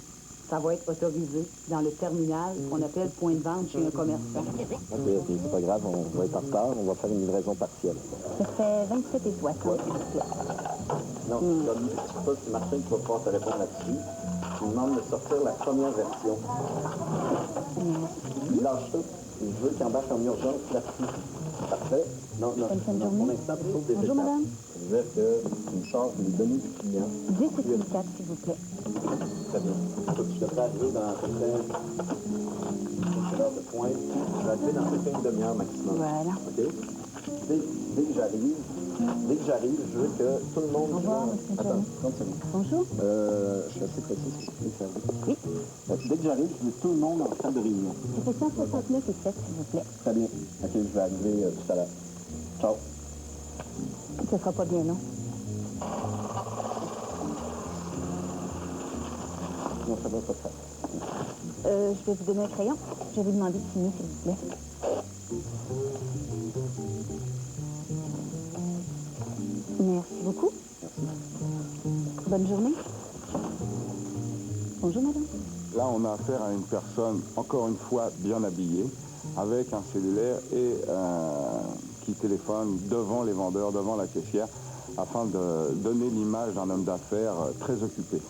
ça va être autorisé dans le terminal qu'on appelle point de vente chez un commerçant. OK, c'est pas grave, on va être en retard, on va faire une livraison partielle. Ça fait 27 et 60, s'il vous plaît. Non, comme je sais pas si Martin va pouvoir te répondre là-dessus. Je vous demande de sortir la première version. Lâche ça. Je veux qu'il embarque en urgence là-dessus. Parfait. Non, pour l'instant, sauf des Bonjour, madame. C'est-à-dire que une charge les données du client. 10 et 4, s'il vous plaît. Très bien. Je devrais arriver dans quelle heure de pointe. Je vais arriver dans une demi-heure maximum. Voilà. OK? Dès que j'arrive, je veux que tout le monde... Bonjour, Attends, 30 secondes. Bonjour. Je suis assez précis, si vous pouvez faire. Oui. Dès que j'arrive, je veux tout le monde en salle de réunion. Ça fait 169 et 7, s'il vous plaît. Très bien. OK, je vais arriver tout à l'heure. Ciao. Ce sera pas bien long. Non, ça va pas faire. Je vais vous donner un crayon. Je vais vous demander de signer, s'il vous plaît. Merci beaucoup. Bonne journée. Bonjour, madame. Là, on a affaire à une personne, encore une fois, bien habillée, avec un cellulaire et qui téléphone devant les vendeurs, devant la caissière, afin de donner l'image d'un homme d'affaires très occupé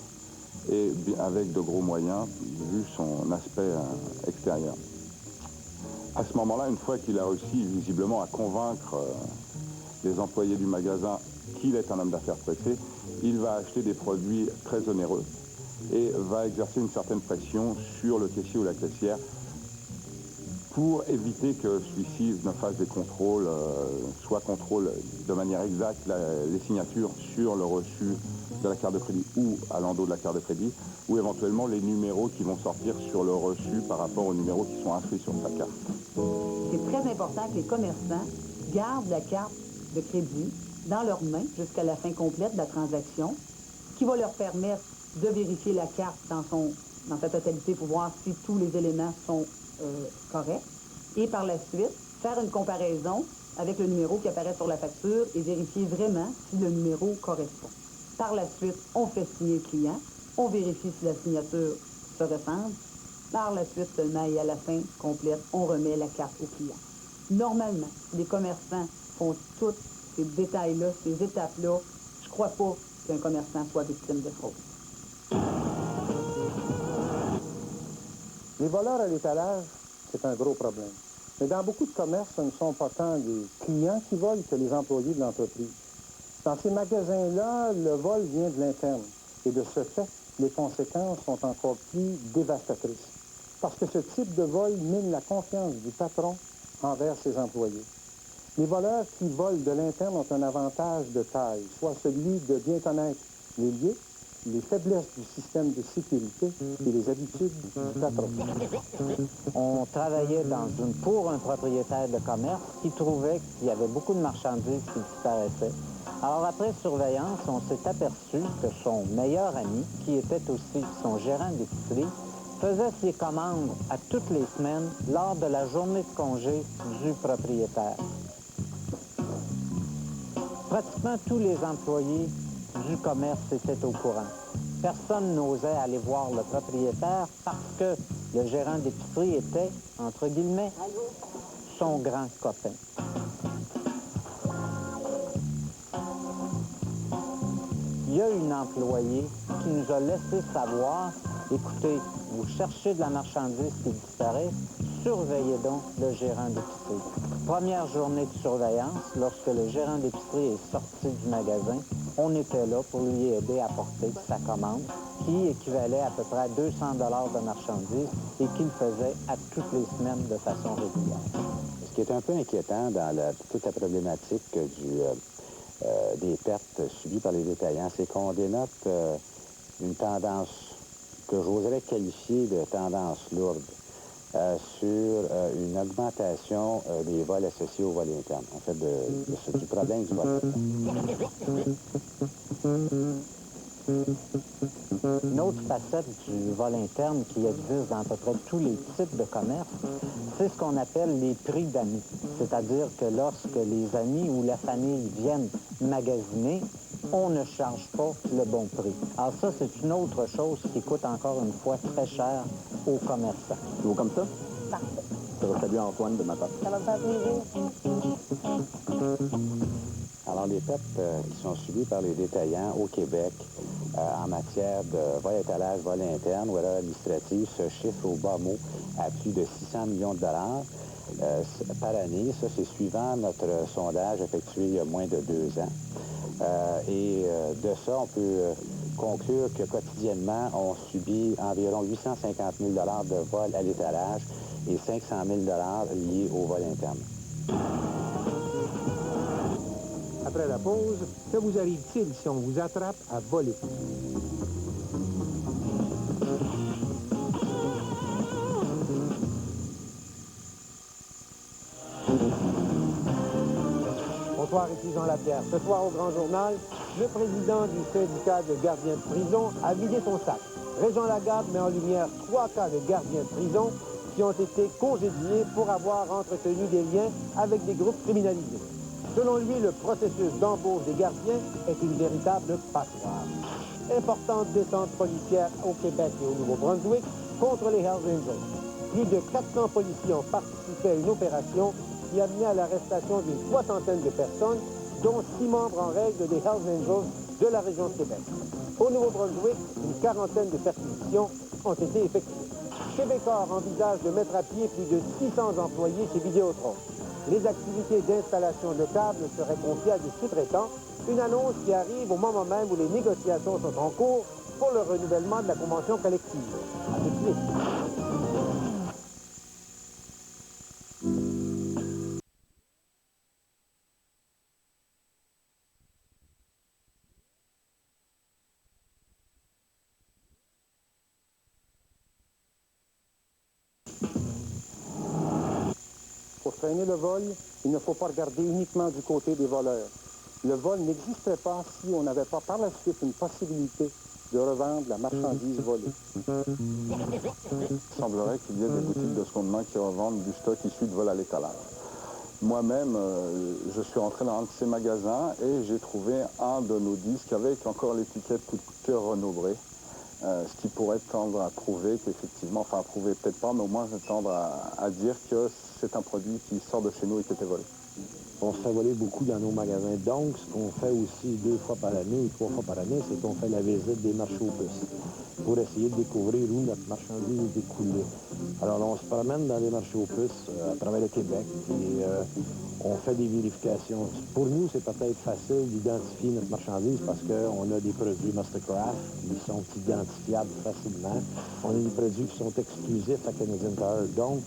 et avec de gros moyens, vu son aspect extérieur. À ce moment-là, une fois qu'il a réussi visiblement à convaincre les employés du magasin qu'il est un homme d'affaires pressé, il va acheter des produits très onéreux et va exercer une certaine pression sur le caissier ou la caissière pour éviter que celui-ci ne fasse des contrôles, soit contrôle de manière exacte les signatures sur le reçu de la carte de crédit ou à l'endos de la carte de crédit, ou éventuellement les numéros qui vont sortir sur le reçu par rapport aux numéros qui sont inscrits sur sa carte. C'est très important que les commerçants gardent la carte de crédit dans leurs mains jusqu'à la fin complète de la transaction, qui va leur permettre de vérifier la carte dans sa totalité pour voir si tous les éléments sont corrects. Et par la suite, faire une comparaison avec le numéro qui apparaît sur la facture et vérifier vraiment si le numéro correspond. Par la suite, on fait signer le client, on vérifie si la signature se ressemble. Par la suite seulement et à la fin complète, on remet la carte au client. Normalement, les commerçants font tous ces détails-là, ces étapes-là. Je ne crois pas qu'un commerçant soit victime de fraude. Les voleurs à l'étalage, c'est un gros problème. Mais dans beaucoup de commerces, ce ne sont pas tant les clients qui volent que les employés de l'entreprise. Dans ces magasins-là, le vol vient de l'interne. Et de ce fait, les conséquences sont encore plus dévastatrices. Parce que ce type de vol mine la confiance du patron envers ses employés. Les voleurs qui volent de l'interne ont un avantage de taille, soit celui de bien connaître les lieux, les faiblesses du système de sécurité et les habitudes du patron. On travaillait pour un propriétaire de commerce qui trouvait qu'il y avait beaucoup de marchandises qui disparaissaient. Alors après surveillance, on s'est aperçu que son meilleur ami, qui était aussi son gérant d'épicerie, faisait ses commandes à toutes les semaines lors de la journée de congé du propriétaire. Pratiquement tous les employés du commerce étaient au courant. Personne n'osait aller voir le propriétaire parce que le gérant d'épicerie était, entre guillemets, son grand copain. Il y a une employée qui nous a laissé savoir, écoutez, vous cherchez de la marchandise qui disparaît, surveillez donc le gérant d'épicerie. Première journée de surveillance, lorsque le gérant d'épicerie est sorti du magasin, on était là pour lui aider à porter sa commande, qui équivalait à peu près à 200 $ de marchandises et qu'il faisait à toutes les semaines de façon régulière. Ce qui est un peu inquiétant dans toute la problématique des pertes subies par les détaillants, c'est qu'on dénote une tendance que j'oserais qualifier de tendance lourde sur une augmentation des vols associés au vol interne, en fait, du problème du vol interne. Une autre facette du vol interne qui existe dans à peu près tous les types de commerces, c'est ce qu'on appelle les prix d'amis. C'est-à-dire que lorsque les amis ou la famille viennent magasiner, on ne charge pas le bon prix. Alors ça, c'est une autre chose qui coûte encore une fois très cher aux commerçants. Tu vois comme ça? Parfait. Ça va saluer Antoine de ma part. Ça va me faire plaisir. Alors, les pertes qui sont subies par les détaillants au Québec en matière de vol étalage, vol interne ou erreur administrative se chiffrent au bas mot à plus de 600 millions de dollars par année. Ça, c'est suivant notre sondage effectué il y a moins de 2 ans. De ça, on peut conclure que quotidiennement, on subit environ 850 000 $ de vol à l'étalage et 500 000 $ liés au vol interne. Après la pause, que vous arrive-t-il si on vous attrape à voler? Bonsoir, ici Jean Lapierre. Ce soir au Grand Journal, le président du syndicat de gardiens de prison a vidé son sac. Régent Lagarde met en lumière 3 cas de gardiens de prison qui ont été congédiés pour avoir entretenu des liens avec des groupes criminalisés. Selon lui, le processus d'embauche des gardiens est une véritable passoire. Importante descente policière au Québec et au Nouveau-Brunswick contre les Hells Angels. Plus de 400 policiers ont participé à une opération qui a mené à l'arrestation d'une 60aine de personnes, dont 6 membres en règle des Hells Angels de la région de Québec. Au Nouveau-Brunswick, une 40aine de perquisitions ont été effectuées. Québécois envisage de mettre à pied plus de 600 employés chez Vidéotron. Les activités d'installation de câbles seraient confiées à des sous-traitants, une annonce qui arrive au moment même où les négociations sont en cours pour le renouvellement de la convention collective. À tout de suite. Pour freiner le vol, il ne faut pas regarder uniquement du côté des voleurs. Le vol n'existerait pas si on n'avait pas par la suite une possibilité de revendre la marchandise volée. Il semblerait qu'il y ait des boutiques de seconde main qui revendent du stock issu de vol à l'étalage. Moi-même, je suis rentré dans un de ces magasins et j'ai trouvé un de nos disques avec encore l'étiquette coup de cœur Renaud-Bré, ce qui pourrait tendre à prouver qu'effectivement, enfin à prouver peut-être pas, mais au moins tendre à dire que c'est un produit qui sort de chez nous et qui était volé. On se fait voler beaucoup dans nos magasins. Donc, ce qu'on fait aussi 2 fois par année, 3 fois par année, c'est qu'on fait la visite des marchés aux puces pour essayer de découvrir où notre marchandise est écoulée. Alors, on se promène dans les marchés aux puces à travers le Québec et on fait des vérifications. Pour nous, c'est peut-être facile d'identifier notre marchandise parce qu'on a des produits Mastercraft qui sont identifiables facilement. On a des produits qui sont exclusifs à Canadian Tire. Donc,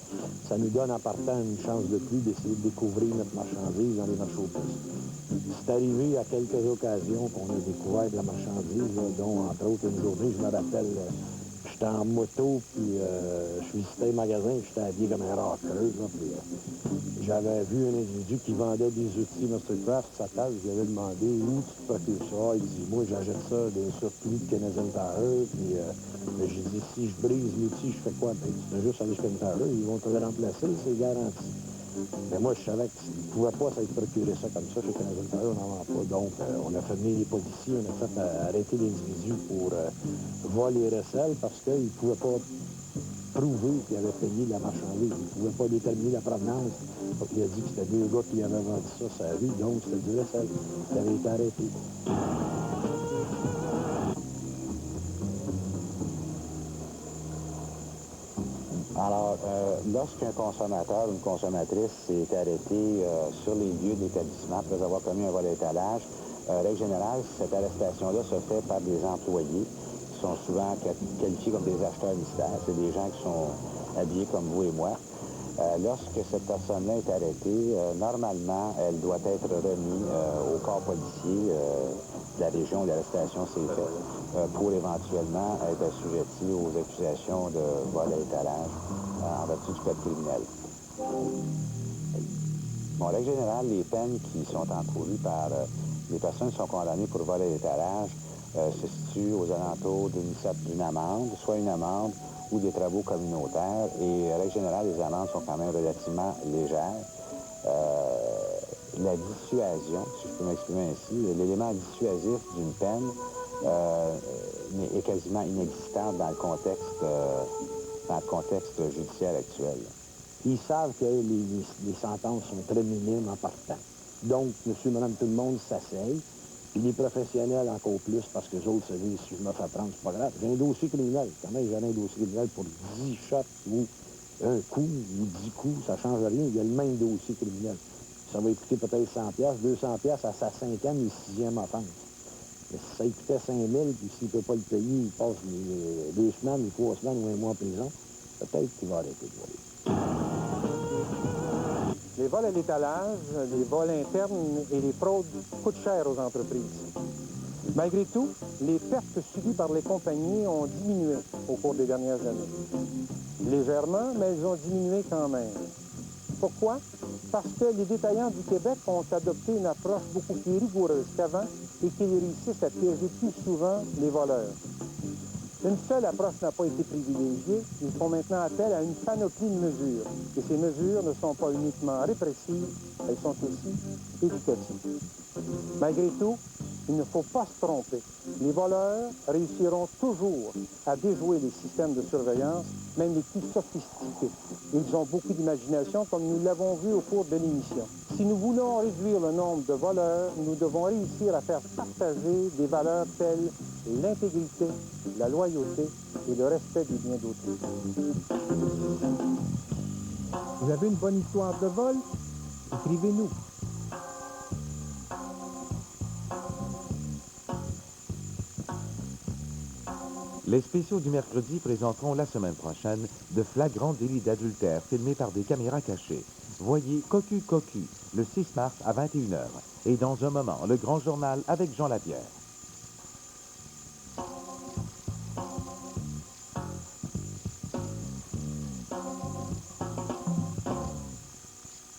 ça nous donne en partant une chance de plus d'essayer de découvrir notre marchandise dans les marchés aux puces. C'est arrivé à quelques occasions qu'on a découvert de la marchandise, là, dont, entre autres, une journée, je me rappelle, j'étais en moto, puis je visitais le magasin, j'étais habillé comme un rocker, puis j'avais vu un individu qui vendait des outils Mastercraft sur sa table, je lui avais demandé où tu te procures ça, il dit, moi j'achète ça d'un surplus de Canadian Tire, puis j'ai dit, si je brise l'outil, je fais quoi? Ben, tu fais juste aller chez Canadian Tire, ils vont te le remplacer, c'est garanti. Mais moi, je savais qu'ils ne pouvaient pas s'être procuré ça comme ça chez Canadian Tire, on n'en vend pas. Donc, on a fait venir les policiers, on a fait arrêter l'individu pour vol et recel parce qu'ils ne pouvaient pas prouver qu'il avait payé la marchandise. Ils ne pouvaient pas déterminer la provenance. Donc, il a dit que c'était 2 gars qui avaient vendu ça sur la rue, donc c'était du recel. Il avait été arrêté. Alors, lorsqu'un consommateur ou une consommatrice est arrêté sur les lieux d'établissement après avoir commis un vol à étalage, règle générale, cette arrestation-là se fait par des employés qui sont souvent qualifiés comme des acheteurs mystères. C'est des gens qui sont habillés comme vous et moi. Lorsque cette personne-là est arrêtée, normalement, elle doit être remise au corps policier de la région où l'arrestation s'est faite pour éventuellement être assujetti aux accusations de vol à étalage en vertu du code criminel. Bon, en règle générale, les peines qui sont encourues par les personnes qui sont condamnées pour vol à l'étalage se situent aux alentours d'une amende, soit une amende ou des travaux communautaires. Et en règle générale, les amendes sont quand même relativement légères. La dissuasion, si je peux m'exprimer ainsi, l'élément dissuasif d'une peine est quasiment inexistant dans le contexte judiciaire actuel. Ils savent que les sentences sont très minimes en partant. Donc, monsieur, madame, tout le monde s'asseye. Puis les professionnels encore plus, parce que les autres se disent, si je me fais prendre, c'est pas grave. J'ai un dossier criminel. Quand même, j'ai un dossier criminel pour 10 shots ou un coup ou 10 coups, ça change rien. Il y a le même dossier criminel. Ça va coûter peut-être 100$, 200$ à sa 5e et 6e offense. Mais si ça coûtait 5 000, puis s'il ne peut pas le payer, il passe les 2 semaines, les 3 semaines ou un mois en prison, peut-être qu'il va arrêter de voler. Les vols à l'étalage, les vols internes et les fraudes coûtent cher aux entreprises. Malgré tout, les pertes subies par les compagnies ont diminué au cours des dernières années. Légèrement, mais elles ont diminué quand même. Pourquoi? Parce que les détaillants du Québec ont adopté une approche beaucoup plus rigoureuse qu'avant et qu'ils réussissent à piéger plus souvent les voleurs. Une seule approche n'a pas été privilégiée. Ils font maintenant appel à une panoplie de mesures. Et ces mesures ne sont pas uniquement répressives, elles sont aussi éducatives. Malgré tout, il ne faut pas se tromper. Les voleurs réussiront toujours à déjouer les systèmes de surveillance, même les plus sophistiqués. Ils ont beaucoup d'imagination, comme nous l'avons vu au cours de l'émission. Si nous voulons réduire le nombre de voleurs, nous devons réussir à faire partager des valeurs telles l'intégrité, la loyauté et le respect des biens d'autrui. Vous avez une bonne histoire de vol? Écrivez-nous. Les spéciaux du mercredi présenteront la semaine prochaine de flagrants délits d'adultère filmés par des caméras cachées. Voyez Cocu Cocu le 6 mars à 21h. Et dans un moment, le grand journal avec Jean Lapierre.